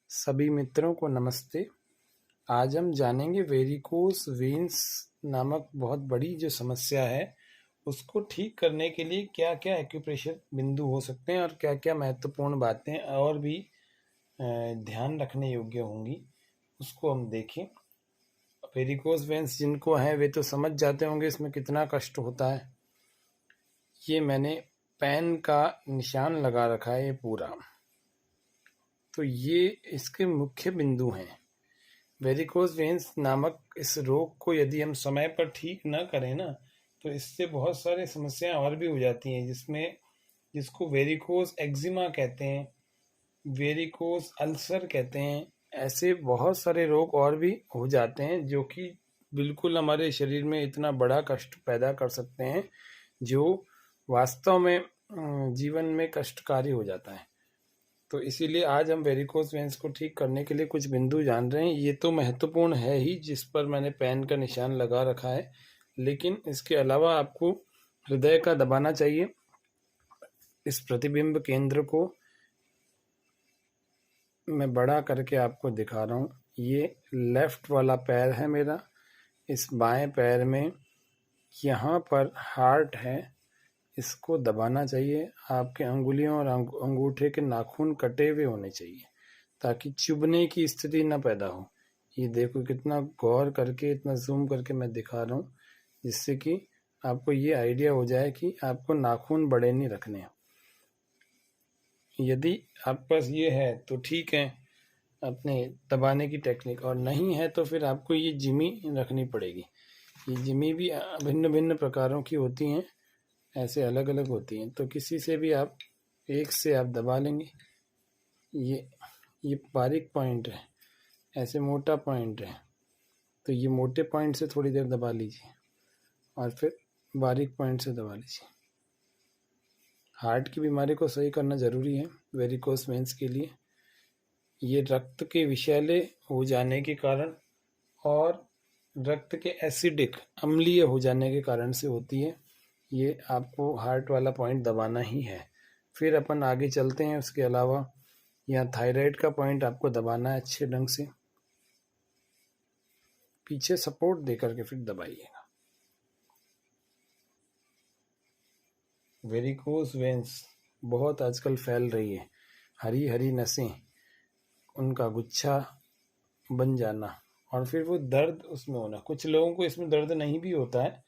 सभी मित्रों को नमस्ते। आज हम जानेंगे वेरिकोस वेन्स नामक बहुत बड़ी जो समस्या है उसको ठीक करने के लिए क्या क्या एक्यूप्रेशर बिंदु हो सकते हैं और क्या क्या महत्वपूर्ण बातें और भी ध्यान रखने योग्य होंगी, उसको हम देखें। वेरिकोस वेन्स जिनको है वे तो समझ जाते होंगे इसमें कितना कष्ट होता है। ये मैंने पेन का निशान लगा रखा है ये पूरा, तो ये इसके मुख्य बिंदु हैं। वेरिकोस वेन्स नामक इस रोग को यदि हम समय पर ठीक न करें ना, तो इससे बहुत सारी समस्याएं और भी हो जाती हैं, जिसको वेरिकोस एक्जिमा कहते हैं, वेरिकोस अल्सर कहते हैं। ऐसे बहुत सारे रोग और भी हो जाते हैं जो कि बिल्कुल हमारे शरीर में इतना बड़ा कष्ट पैदा कर सकते हैं जो वास्तव में जीवन में कष्टकारी हो जाता है। तो इसीलिए आज हम वेरिकोस वेन्स को ठीक करने के लिए कुछ बिंदु जान रहे हैं। ये तो महत्वपूर्ण है ही, जिस पर मैंने पेन का निशान लगा रखा है, लेकिन इसके अलावा आपको हृदय का दबाना चाहिए। इस प्रतिबिंब केंद्र को मैं बड़ा करके आपको दिखा रहा हूँ। ये लेफ्ट वाला पैर है मेरा। इस बाएं पैर में यहाँ पर हार्ट है, इसको दबाना चाहिए। आपके अंगुलियों और अंगूठे के नाखून कटे हुए होने चाहिए ताकि चुभने की स्थिति न पैदा हो। ये देखो कितना गौर करके, इतना जूम करके मैं दिखा रहा हूँ, जिससे कि आपको ये आइडिया हो जाए कि आपको नाखून बड़े नहीं रखने हैं। यदि आपके पास ये है तो ठीक है अपने दबाने की टेक्निक, और नहीं है तो फिर आपको ये जिमी रखनी पड़ेगी। ये जिमी भी भिन्न भिन्न प्रकारों की होती हैं, ऐसे अलग अलग होती हैं, तो किसी से भी आप एक से आप दबा लेंगे। ये बारीक पॉइंट है, ऐसे मोटा पॉइंट है, तो ये मोटे पॉइंट से थोड़ी देर दबा लीजिए और फिर बारीक पॉइंट से दबा लीजिए। हार्ट की बीमारी को सही करना ज़रूरी है वेरिकोस वेन्स के लिए। ये रक्त के विषैले हो जाने के कारण और रक्त के एसिडिक अम्लीय हो जाने के कारण से होती है। ये आपको हार्ट वाला पॉइंट दबाना ही है। फिर अपन आगे चलते हैं। उसके अलावा यहाँ थायराइड का पॉइंट आपको दबाना है अच्छे ढंग से, पीछे सपोर्ट दे करके फिर दबाइएगा। वेरिकोस वेन्स बहुत आजकल फैल रही है, हरी हरी नसें, उनका गुच्छा बन जाना और फिर वो दर्द उसमें होना। कुछ लोगों को इसमें दर्द नहीं भी होता है,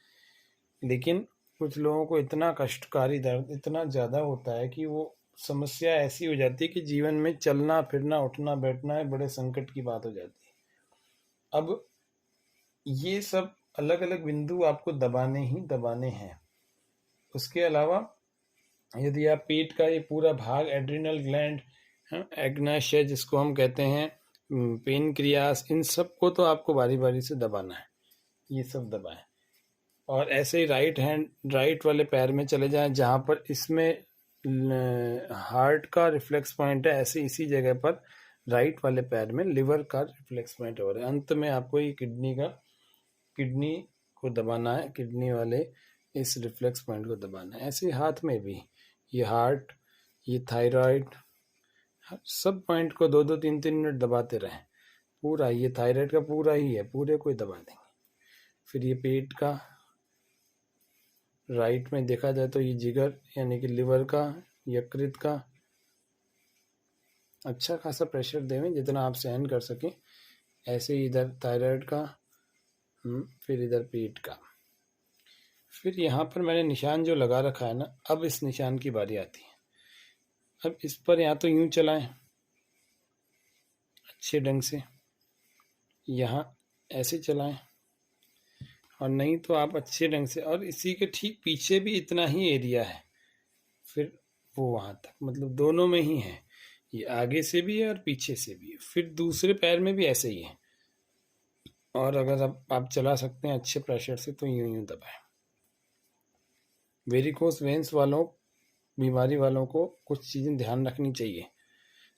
लेकिन कुछ लोगों को इतना कष्टकारी दर्द इतना ज़्यादा होता है कि वो समस्या ऐसी हो जाती है कि जीवन में चलना फिरना उठना बैठना है बड़े संकट की बात हो जाती है। अब ये सब अलग अलग बिंदु आपको दबाने ही दबाने हैं। उसके अलावा यदि आप पेट का ये पूरा भाग, एड्रिनल ग्लैंड, एग्नाशय जिसको हम कहते हैं, पेनक्रियास, इन सब को तो आपको बारी बारी से दबाना है। ये सब दबाएं और ऐसे ही राइट वाले पैर में चले जाएं जहाँ पर इसमें हार्ट का रिफ्लेक्स पॉइंट है, ऐसे इसी जगह पर राइट वाले पैर में लिवर का रिफ्लेक्स पॉइंट हो रहा है। अंत में आपको ये किडनी को दबाना है, किडनी वाले इस रिफ्लेक्स पॉइंट को दबाना है। ऐसे हाथ में भी ये हार्ट, ये थायराइड, सब पॉइंट को 2-2 3-3 मिनट दबाते रहें। पूरा ये थायराइड का पूरा ही है, पूरे को ही दबा देंगे। फिर ये पेट का, राइट में देखा जाए तो ये जिगर यानी कि लिवर का, यकृत का, अच्छा खासा प्रेशर देवें जितना आप सहन कर सकें। ऐसे ही इधर थायराइड का, फिर इधर पेट का। फिर यहाँ पर मैंने निशान जो लगा रखा है ना, अब इस निशान की बारी आती है। अब इस पर या तो यूं चलाएं अच्छे ढंग से, यहाँ ऐसे चलाएं, और नहीं तो आप अच्छे ढंग से, और इसी के ठीक पीछे भी इतना ही एरिया है, फिर वो वहाँ तक, मतलब दोनों में ही है। ये आगे से भी है और पीछे से भी है। फिर दूसरे पैर में भी ऐसे ही है। और अगर आप चला सकते हैं अच्छे प्रेशर से तो यूं यूं दबाएं। वेरिकोस वेन्स वालों, बीमारी वालों को कुछ चीज़ें ध्यान रखनी चाहिए।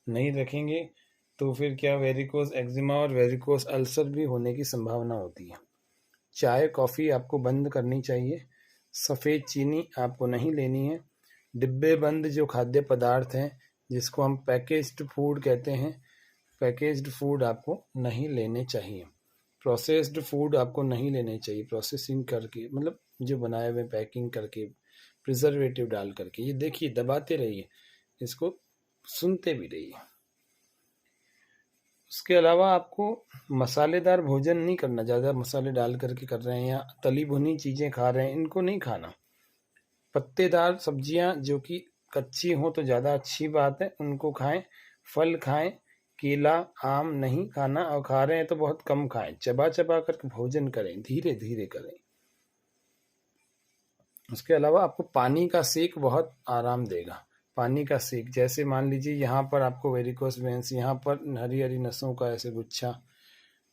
नहीं रखेंगे तो फिर क्या वेरिकोस एक्जिमा और वेरिकोस अल्सर भी होने की संभावना होती है। चाय कॉफ़ी आपको बंद करनी चाहिए। सफ़ेद चीनी आपको नहीं लेनी है। डिब्बे बंद जो खाद्य पदार्थ हैं, जिसको हम पैकेज्ड फूड कहते हैं, पैकेज्ड फूड आपको नहीं लेने चाहिए, प्रोसेस्ड फूड आपको नहीं लेने चाहिए, प्रोसेसिंग करके मतलब जो बनाए हुए पैकिंग करके प्रिजर्वेटिव डाल करके। ये देखिए, दबाते रहिए इसको, सुनते भी रहिए। उसके अलावा आपको मसालेदार भोजन नहीं करना, ज़्यादा मसाले डाल करके कर रहे हैं या तली भुनी चीज़ें खा रहे हैं, इनको नहीं खाना। पत्तेदार सब्जियां जो कि कच्ची हो तो ज़्यादा अच्छी बात है, उनको खाएं। फल खाएं, केला आम नहीं खाना, और खा रहे हैं तो बहुत कम खाएं, चबा चबा कर भोजन करें, धीरे धीरे करें। उसके अलावा आपको पानी का सेक बहुत आराम देगा। पानी का सेक, जैसे मान लीजिए यहाँ पर आपको वेरिकोस वेंस, यहाँ पर हरी हरी नसों का ऐसे गुच्छा,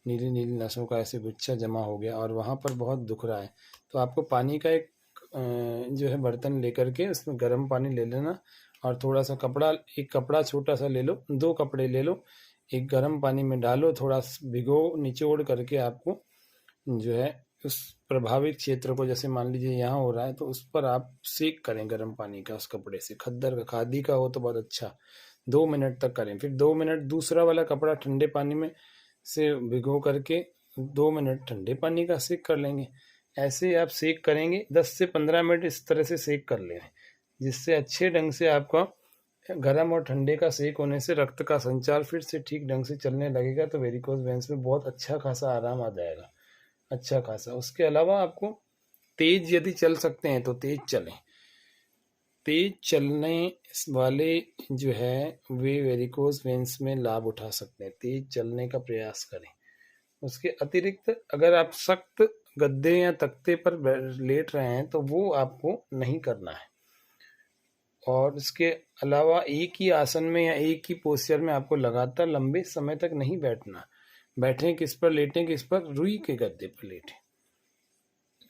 नीली नीली नसों का ऐसे गुच्छा जमा हो गया और वहाँ पर बहुत दुख रहा है, तो आपको पानी का एक जो है बर्तन लेकर के उसमें गर्म पानी ले लेना, और थोड़ा सा कपड़ा, एक कपड़ा छोटा सा ले लो, 2 कपड़े ले लो, एक गर्म पानी में डालो, थोड़ा भिगो निचोड़ करके आपको जो है उस प्रभावित क्षेत्र को, जैसे मान लीजिए यहाँ हो रहा है तो उस पर आप सेक करें गर्म पानी का, उस कपड़े से, खद्दर का खादी का हो तो बहुत अच्छा, 2 मिनट तक करें। फिर 2 मिनट दूसरा वाला कपड़ा ठंडे पानी में से भिगो करके 2 मिनट ठंडे पानी का सेक कर लेंगे। ऐसे आप सेक करेंगे 10 से 15 मिनट, इस तरह से सेक कर लें, जिससे अच्छे ढंग से आपका गर्म और ठंडे का सेक होने से रक्त का संचार फिर से ठीक ढंग से चलने लगेगा, तो वेरिकोज वेंस में बहुत अच्छा खासा आराम आ जाएगा, अच्छा खासा। उसके अलावा आपको तेज यदि चल सकते हैं तो तेज चलें, तेज चलने वाले जो है वे वेरिकोज वेंस में लाभ उठा सकते हैं, तेज चलने का प्रयास करें। उसके अतिरिक्त अगर आप सख्त गद्दे या तख्ते पर लेट रहे हैं तो वो आपको नहीं करना है, और इसके अलावा एक ही आसन में या एक ही पोस्चर में आपको लगातार लंबे समय तक नहीं बैठना। बैठें किस पर, लेटें किस पर, रुई के गद्दे पर लेटें।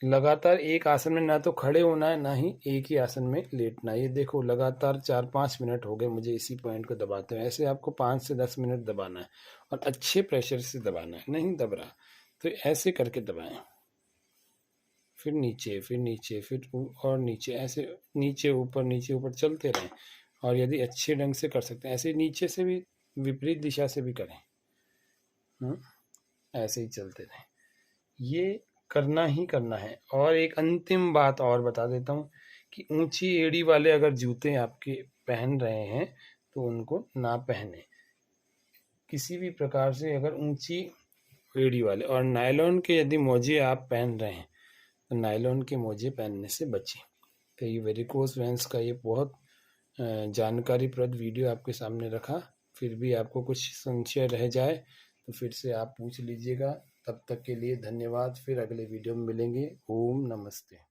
लगातार एक आसन में ना तो खड़े होना है, ना ही एक ही आसन में लेटना। ये देखो लगातार 4-5 मिनट हो गए मुझे इसी पॉइंट को दबाते हैं। ऐसे आपको 5 से 10 मिनट दबाना है और अच्छे प्रेशर से दबाना है, नहीं दब रहा तो ऐसे करके दबाएं, फिर नीचे, फिर नीचे, फिर और नीचे, ऐसे नीचे ऊपर चलते रहें। और यदि अच्छे ढंग से कर सकते हैं ऐसे नीचे से भी, विपरीत दिशा से भी करें, ऐसे ही चलते रहें, ये करना ही करना है। और एक अंतिम बात और बता देता हूँ कि ऊंची एड़ी वाले अगर जूते आपके पहन रहे हैं तो उनको ना पहने किसी भी प्रकार से, अगर ऊंची एड़ी वाले। और नायलॉन के यदि मोजे आप पहन रहे हैं तो नायलॉन के मोजे पहनने से बचें। तो ये वेरिकोस वेंस का ये बहुत जानकारीप्रद वीडियो आपके सामने रखा। फिर भी आपको कुछ संशय रह जाए तो फिर से आप पूछ लीजिएगा। तब तक के लिए धन्यवाद, फिर अगले वीडियो में मिलेंगे। ओम नमस्ते।